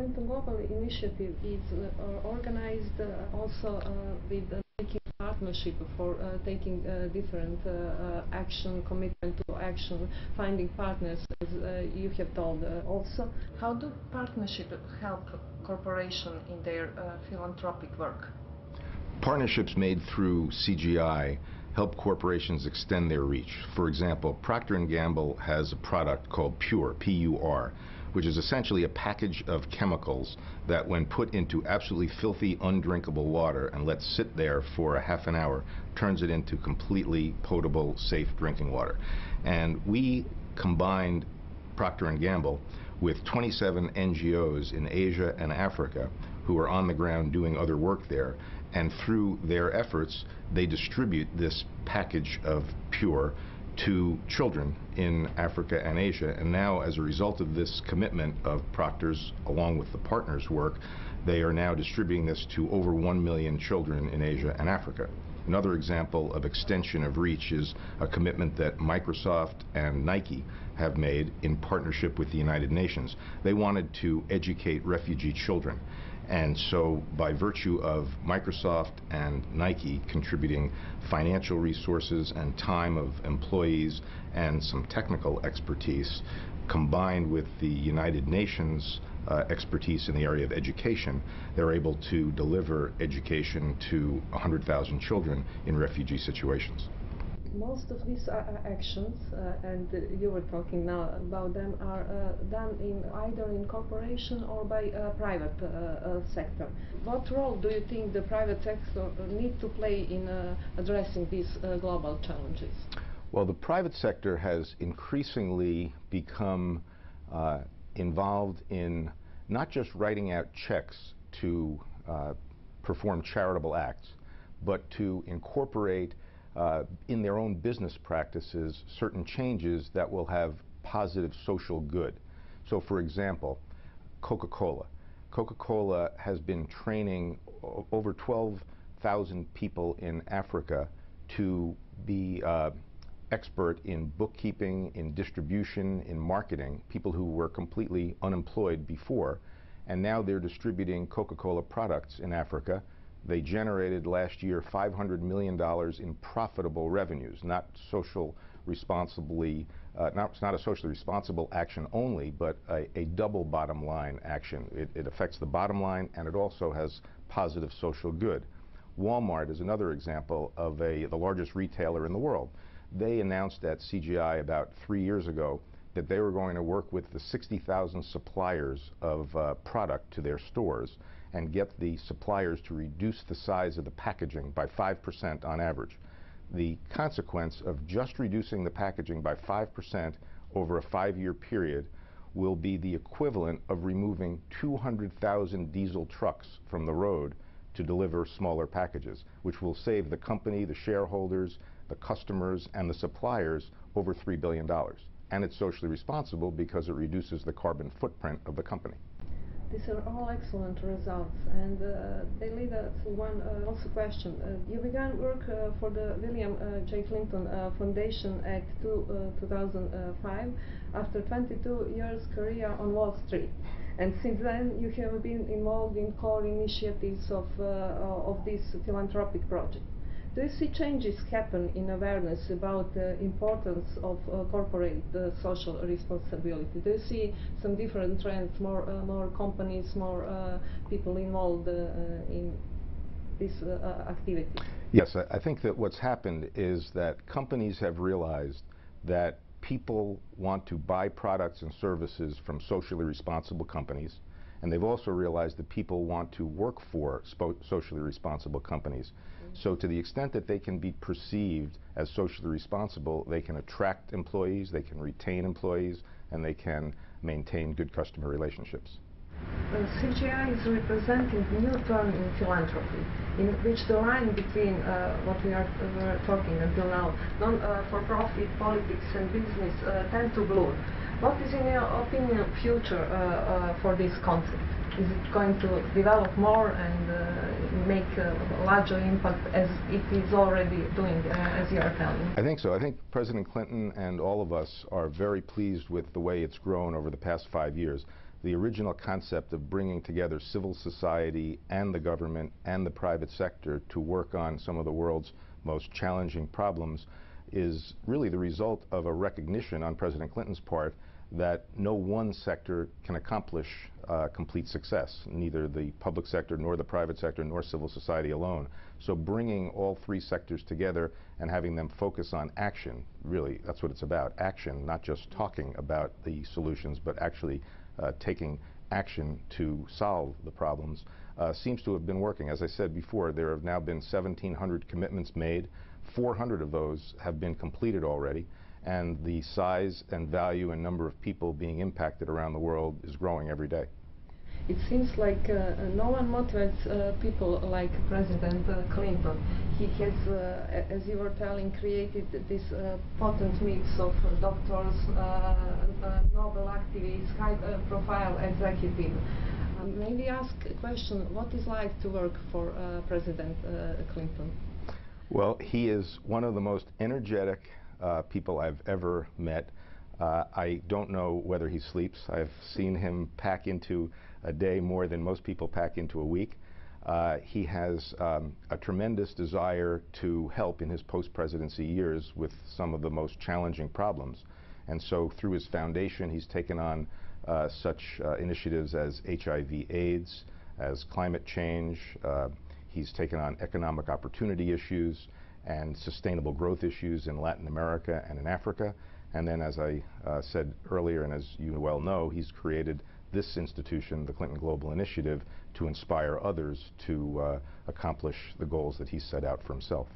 Clinton Global Initiative is organized also with making partnership for taking different action, commitment to action, finding partners, as you have told. Also, how do partnerships help corporations in their philanthropic work? Partnerships made through CGI help corporations extend their reach. For example, Procter & Gamble has a product called PUR, P-U-R, which is essentially a package of chemicals that when put into absolutely filthy, undrinkable water and let sit there for a half an hour, turns it into completely potable, safe drinking water. And we combined Procter & Gamble with 27 NGOs in Asia and Africa who are on the ground doing other work there, and through their efforts they distribute this package of PUR to children in Africa and Asia. And now, as a result of this commitment of Procter's along with the partners' work, they are now distributing this to over 1 million children in Asia and Africa. Another example of extension of reach is a commitment that Microsoft and Nike have made in partnership with the United Nations. They wanted to educate refugee children. And so by virtue of Microsoft and Nike contributing financial resources and time of employees and some technical expertise, combined with the United Nations expertise in the area of education, they're able to deliver education to 100,000 children in refugee situations. Most of these actions, and you were talking now about them, are done either in corporation or by private sector. What role do you think the private sector need to play in addressing these global challenges? Well, the private sector has increasingly become involved in not just writing out checks to perform charitable acts, but to incorporate in their own business practices certain changes that will have positive social good. So for example, Coca-Cola. Coca-Cola has been training over 12,000 people in Africa to be expert in bookkeeping, in distribution, in marketing, people who were completely unemployed before, and now they're distributing Coca-Cola products in Africa. They generated last year $500 million in profitable revenues, not social responsibly, not a socially responsible action only, but a double bottom line action. It affects the bottom line and it also has positive social good. Walmart is another example of the largest retailer in the world. They announced at CGI about 3 years ago that they were going to work with the 60,000 suppliers of product to their stores and get the suppliers to reduce the size of the packaging by 5% on average. The consequence of just reducing the packaging by 5% over a 5-year period will be the equivalent of removing 200,000 diesel trucks from the road to deliver smaller packages, which will save the company, the shareholders, the customers, and the suppliers over $3 billion. And it's socially responsible because it reduces the carbon footprint of the company. These are all excellent results, and they lead us to one also question. You began work for the William J. Clinton Foundation at 2005 after 22 years career on Wall Street. And since then you have been involved in core initiatives of this philanthropic project. Do you see changes happen in awareness about the importance of corporate social responsibility? Do you see some different trends, more companies, more people involved in these activities? Yes, I think that what's happened is that companies have realized that people want to buy products and services from socially responsible companies, and they've also realized that people want to work for socially responsible companies. So to the extent that they can be perceived as socially responsible, they can attract employees, they can retain employees, and they can maintain good customer relationships. CGI is representing a new turn in philanthropy, in which the line between what we are talking until now, non-for-profit, politics and business tend to blur. What is, in your opinion, future for this concept? Is it going to develop more and make a larger impact as it is already doing, as you are telling? I think so. I think President Clinton and all of us are very pleased with the way it's grown over the past 5 years. the original concept of bringing together civil society and the government and the private sector to work on some of the world's most challenging problems is really the result of a recognition on President Clinton's part that no one sector can accomplish complete success, neither the public sector nor the private sector nor civil society alone. So bringing all three sectors together and having them focus on action, really, that's what it's about, action, not just talking about the solutions, but actually taking action to solve the problems, seems to have been working. As I said before, there have now been 1,700 commitments made. 400 of those have been completed already, and the size and value and number of people being impacted around the world is growing every day. It seems like no one motivates people like President Clinton. He has, as you were telling, created this potent mix of doctors, Nobel activists, high-profile executives. Maybe ask a question, what is like to work for President Clinton? Well, he is one of the most energetic people I've ever met. I don't know whether he sleeps. I've seen him pack into a day more than most people pack into a week. He has a tremendous desire to help in his post-presidency years with some of the most challenging problems. And so through his foundation, he's taken on such initiatives as HIV/AIDS, as climate change. He's taken on economic opportunity issues and sustainable growth issues in Latin America and in Africa. And then, as I said earlier, and as you well know, he's created this institution, the Clinton Global Initiative, to inspire others to accomplish the goals that he set out for himself.